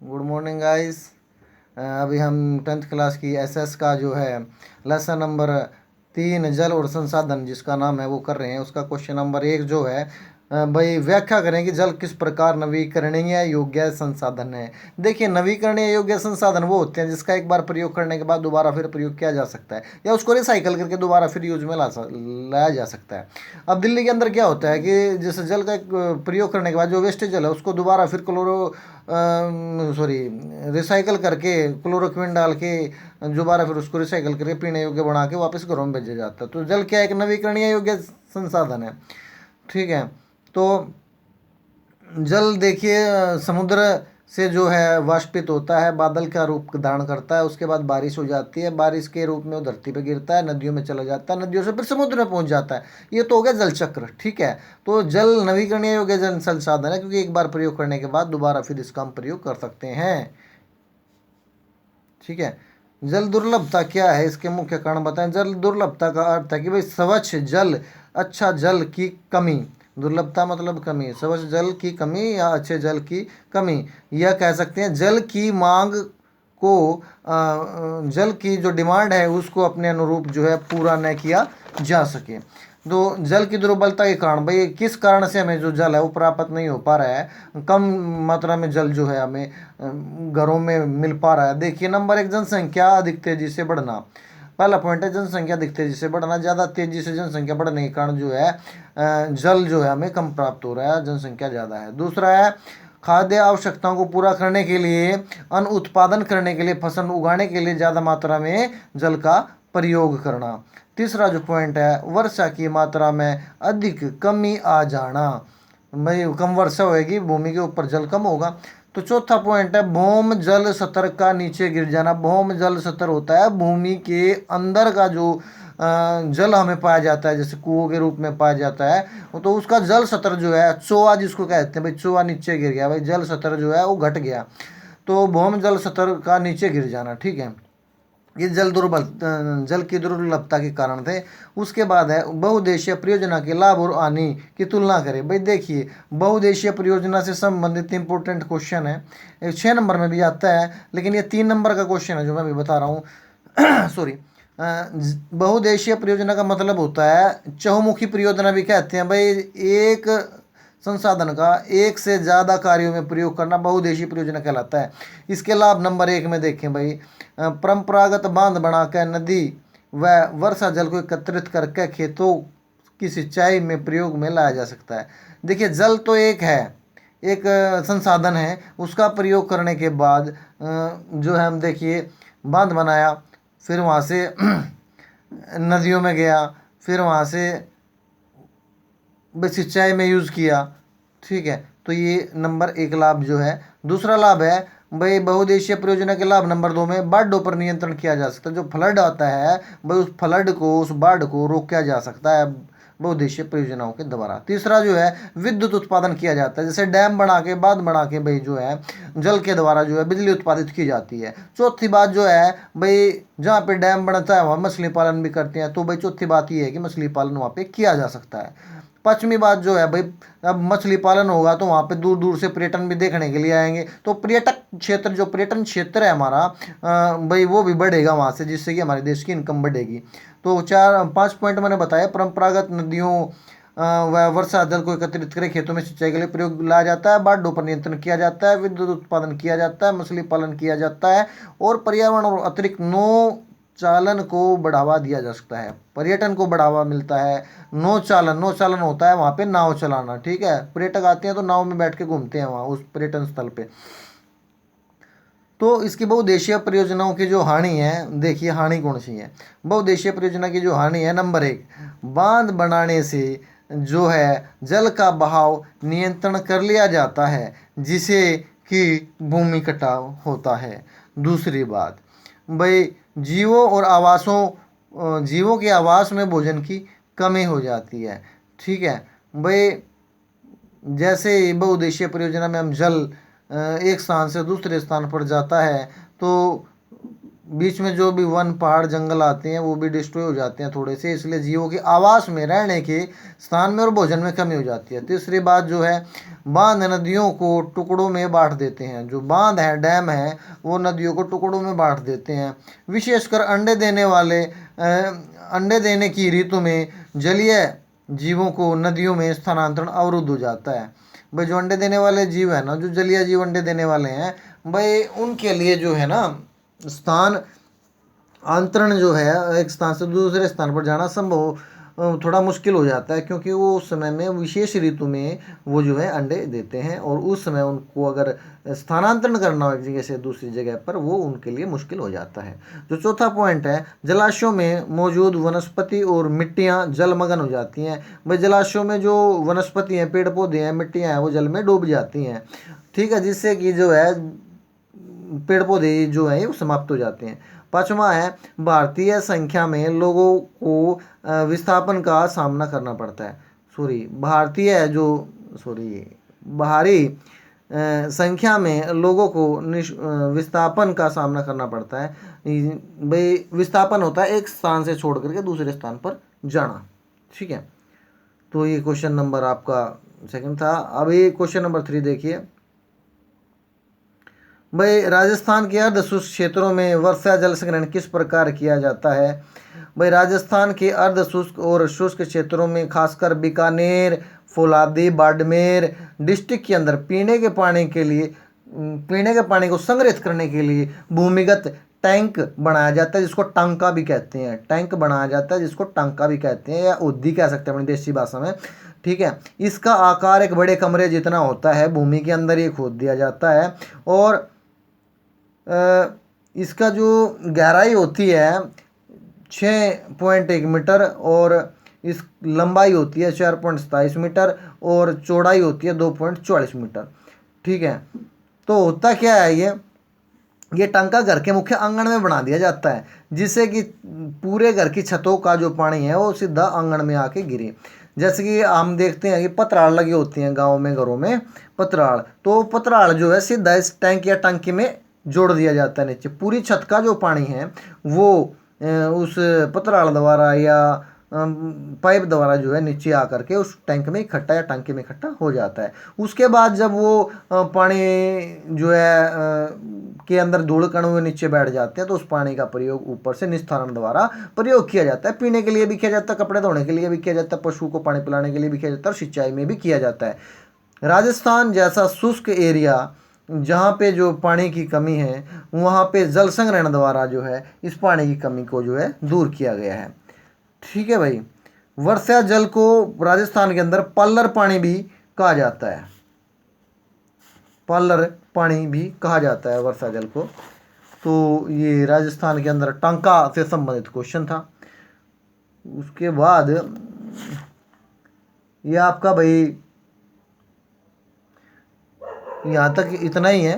Good morning guys. अभी हम 10th class की एसएस का जो है लेसन नंबर 3 जल और संसाधन जिसका नाम है वो कर रहे हैं। उसका क्वेश्चन नंबर 1 जो है भाई व्याख्या करें कि जल किस प्रकार नवीकरणीय योग्य संसाधन है। देखिए, नवीकरणीय योग्य संसाधन वो होते हैं जिसका एक बार प्रयोग करने के बाद दोबारा फिर प्रयोग किया जा सकता है या उसको रिसाइकल करके दोबारा फिर यूज में लाया जा सकता है। अब दिल्ली के अंदर क्या होता है कि जैसे जल का एक प्रयोग करने के बाद जो वेस्टेज जल है उसको दोबारा फिर सॉरी रिसाइकल करके क्लोरोक्विन डाल के दोबारा फिर उसको रिसाइकल करके पीने योग्य बना के वापस घरों में भेजा जाता है। तो जल क्या एक नवीकरणीय योग्य संसाधन है। ठीक है। तो जल देखिए समुद्र से जो है वाष्पित होता है, बादल का रूप धारण करता है, उसके बाद बारिश हो जाती है, बारिश के रूप में वो धरती पे गिरता है, नदियों में चला जाता है, नदियों से फिर समुद्र में पहुंच जाता है। ये तो हो गया जल चक्र। ठीक है। तो जल नवीकरणीय योग्य जल संसाधन है क्योंकि एक बार प्रयोग करने के बाद दोबारा फिर इसका हम प्रयोग कर सकते हैं। ठीक है। जल दुर्लभता क्या है, इसके मुख्य कारण बताएं। जल दुर्लभता का अर्थ है कि भाई स्वच्छ जल, अच्छा जल की कमी। दुर्लभता मतलब कमी, स्वच्छ जल की कमी या अच्छे जल की कमी। यह कह सकते हैं जल की मांग को जल की जो डिमांड है उसको अपने अनुरूप जो है पूरा न किया जा सके। तो जल की दुर्बलता के कारण भाई किस कारण से हमें जो जल है वो प्राप्त नहीं हो पा रहा है, कम मात्रा में जल जो है हमें घरों में मिल पा रहा है। देखिए, नंबर 1 जनसंख्या अधिक तेजी से बढ़ना। पहला पॉइंट है जनसंख्या अधिक तेजी से बढ़ना। ज़्यादा तेजी से जनसंख्या बढ़ने के कारण जो है जल जो है हमें कम प्राप्त हो रहा है, जनसंख्या ज़्यादा है। दूसरा है खाद्य आवश्यकताओं को पूरा करने के लिए, अन्न उत्पादन करने के लिए, फसल उगाने के लिए ज़्यादा मात्रा में जल का प्रयोग करना। तीसरा जो पॉइंट है वर्षा की मात्रा में अधिक कमी आ जाना। भाई कम वर्षा होगी, भूमि के ऊपर जल कम होगा। तो चौथा पॉइंट है भौम जल स्तर का नीचे गिर जाना। भौम जल स्तर होता है भूमि के अंदर का जो जल हमें पाया जाता है, जैसे कुओं के रूप में पाया जाता है, तो उसका जल स्तर जो है चोआ जिसको कहते हैं, भाई चोआ नीचे गिर गया, भाई जल स्तर जो है वो घट गया। तो भौम जल स्तर का नीचे गिर जाना। ठीक है। ये जल की दुर्लभता के कारण थे। उसके बाद है बहुउद्देशीय परियोजना के लाभ और हानि की तुलना करें। भाई देखिए, बहुउद्देशीय परियोजना से संबंधित इंपॉर्टेंट क्वेश्चन है, 6 नंबर में भी आता है, लेकिन ये 3 नंबर का क्वेश्चन है जो मैं अभी बता रहा हूँ। सॉरी। बहुउद्देशीय परियोजना का मतलब होता है चहुमुखी परियोजना भी कहते हैं। भाई एक संसाधन का एक से ज़्यादा कार्यों में प्रयोग करना बहुउद्देशीय परियोजना कहलाता है। इसके लाभ नंबर 1 में देखें भाई, परंपरागत बांध बनाकर नदी व वर्षा जल को एकत्रित करके खेतों की सिंचाई में प्रयोग में लाया जा सकता है। देखिए, जल तो एक है, एक संसाधन है, उसका प्रयोग करने के बाद जो है हम देखिए बांध बनाया, फिर वहाँ से नदियों में गया, फिर वहाँ से सिंचाई में यूज़ किया। ठीक है। तो ये नंबर 1 लाभ जो है। दूसरा लाभ है भाई बहुउद्देशीय परियोजना के लाभ नंबर 2 में बाढ़ों पर नियंत्रण किया जा सकता है। जो फ्लड आता है भाई उस फ्लड को, उस बाढ़ को रोका जा सकता है बहुउद्देशीय परियोजनाओं के द्वारा। तीसरा जो है विद्युत उत्पादन किया जाता है, जैसे डैम बना के, बांध बना के भाई जो है जल के द्वारा जो है बिजली उत्पादित की जाती है। चौथी बात जो है भाई जहाँ पे डैम बनता है वहाँ मछली पालन भी करते हैं, तो भाई चौथी बात ये है कि मछली पालन वहाँ पे किया जा सकता है। पश्चिमी बात जो है भाई, अब मछली पालन होगा तो वहाँ पे दूर दूर से पर्यटन भी देखने के लिए आएंगे, तो पर्यटक क्षेत्र, जो पर्यटन क्षेत्र है हमारा भाई वो भी बढ़ेगा वहाँ से, जिससे कि हमारे देश की इनकम बढ़ेगी। तो 4-5 पॉइंट मैंने बताया। परंपरागत नदियों व वर्षा जल को एकत्रित कर खेतों में सिंचाई के लिए प्रयोग लाया जाता है, बाढ़ों पर नियंत्रण किया जाता है, विद्युत उत्पादन किया जाता है, मछली पालन किया जाता है, और पर्यावरण और अतिरिक्त नौ चालन को बढ़ावा दिया जा सकता है। पर्यटन को बढ़ावा मिलता है। नौ चालन होता है वहाँ पे नाव चलाना। ठीक है। पर्यटक आते हैं तो नाव में बैठ के घूमते हैं वहाँ उस पर्यटन स्थल पे। तो इसकी बहुउद्देशीय परियोजनाओं की जो हानि है, देखिए हानि कौन सी है। बहुउद्देशीय परियोजना की जो हानि है नंबर 1, बांध बनाने से जो है जल का बहाव नियंत्रण कर लिया जाता है, जिसे कि भूमि कटाव होता है। दूसरी बात भाई जीवों और जीवों के आवास में भोजन की कमी हो जाती है। ठीक है। भाई जैसे बहुउद्देशीय परियोजना में हम जल एक स्थान से दूसरे स्थान पर जाता है, तो बीच में जो भी वन पहाड़ जंगल आते हैं वो भी डिस्ट्रॉय हो जाते हैं थोड़े से, इसलिए जीवों की आवास में रहने के स्थान में और भोजन में कमी हो जाती है। तीसरी बात जो है, बांध नदियों को टुकड़ों में बांट देते हैं। जो बांध है, डैम है, वो नदियों को टुकड़ों में बांट देते हैं। विशेषकर अंडे देने की ऋतु में जलीय जीवों को नदियों में स्थानांतरण अवरुद्ध हो जाता है। भाई जो अंडे देने वाले जीव है ना, जो जलीय जीव अंडे देने वाले हैं, भाई उनके लिए जो है ना, स्थान अंतरण जो है, एक स्थान से दूसरे स्थान पर जाना संभव थोड़ा मुश्किल हो जाता है, क्योंकि वो उस समय में विशेष ऋतु में वो जो है अंडे देते हैं, और उस समय उनको अगर स्थानांतरण करना हो एक जगह से दूसरी जगह पर, वो उनके लिए मुश्किल हो जाता है। जो चौथा पॉइंट है, जलाशयों में मौजूद वनस्पति और मिट्टियाँ जलमग्न हो जाती हैं। भाई जलाशयों में जो वनस्पति हैं, पेड़ पौधे हैं, मिट्टियाँ हैं, वो जल में डूब जाती हैं। ठीक है, जिससे कि जो है पेड़ पौधे जो हैं वो समाप्त हो जाते हैं। पांचवा है, भारतीय संख्या में लोगों को विस्थापन का सामना करना पड़ता है। भारतीय जो सॉरी बाहरी संख्या में लोगों को विस्थापन का सामना करना पड़ता है। भाई विस्थापन होता है एक स्थान से छोड़ करके दूसरे स्थान पर जाना। ठीक है, तो ये क्वेश्चन नंबर आपका सेकंड था। अभी क्वेश्चन नंबर 3 देखिए। भाई राजस्थान के अर्ध शुष्क क्षेत्रों में वर्षा जल संग्रहण किस प्रकार किया जाता है। भाई राजस्थान के अर्ध शुष्क और शुष्क क्षेत्रों में खासकर बीकानेर, फौलादी, बाड़मेर डिस्ट्रिक्ट के अंदर पीने के पानी को संग्रहित करने के लिए भूमिगत टैंक बनाया जाता है, जिसको टांका भी कहते हैं। टैंक बनाया जाता है जिसको टांका भी कहते हैं, या उद्दी कह सकते हैं अपनी देसी भाषा में। ठीक है, इसका आकार एक बड़े कमरे जितना होता है, भूमि के अंदर ये खोद दिया जाता है, और इसका जो गहराई होती है 6.1 मीटर, और इस लंबाई होती है 4.27 मीटर, और चौड़ाई होती है 2.44 मीटर। ठीक है, तो होता क्या है, ये टांका घर के मुख्य आंगन में बना दिया जाता है, जिससे कि पूरे घर की छतों का जो पानी है वो सीधा आंगन में आके गिरे। जैसे कि हम देखते हैं कि पतराड़ लगी होती हैं गाँव में, घरों में पतराड़, तो पतराड़ जो है सीधा इस टैंक या टंकी में जोड़ दिया जाता है। नीचे पूरी छत का जो पानी है वो उस पतराड़ द्वारा या पाइप द्वारा जो है नीचे आकर के उस टैंक में इकट्ठा या टंकी में इकट्ठा हो जाता है। उसके बाद जब वो पानी जो है के अंदर धूल कण हुए नीचे बैठ जाते हैं, तो उस पानी का प्रयोग ऊपर से निस्तारण द्वारा प्रयोग किया जाता है। पीने के लिए भी किया जाता है, कपड़े धोने के लिए भी किया जाता है, पशु को पानी पिलाने के लिए भी किया जाता है, और सिंचाई में भी किया जाता है। राजस्थान जैसा शुष्क एरिया जहाँ पे जो पानी की कमी है, वहाँ पे जल संग्रहण द्वारा जो है इस पानी की कमी को जो है दूर किया गया है। ठीक है भाई, वर्षा जल को राजस्थान के अंदर पल्लर पानी भी कहा जाता है। पल्लर पानी भी कहा जाता है वर्षा जल को। तो ये राजस्थान के अंदर टांका से संबंधित क्वेश्चन था। उसके बाद ये आपका भाई यहाँ तक इतना ही है।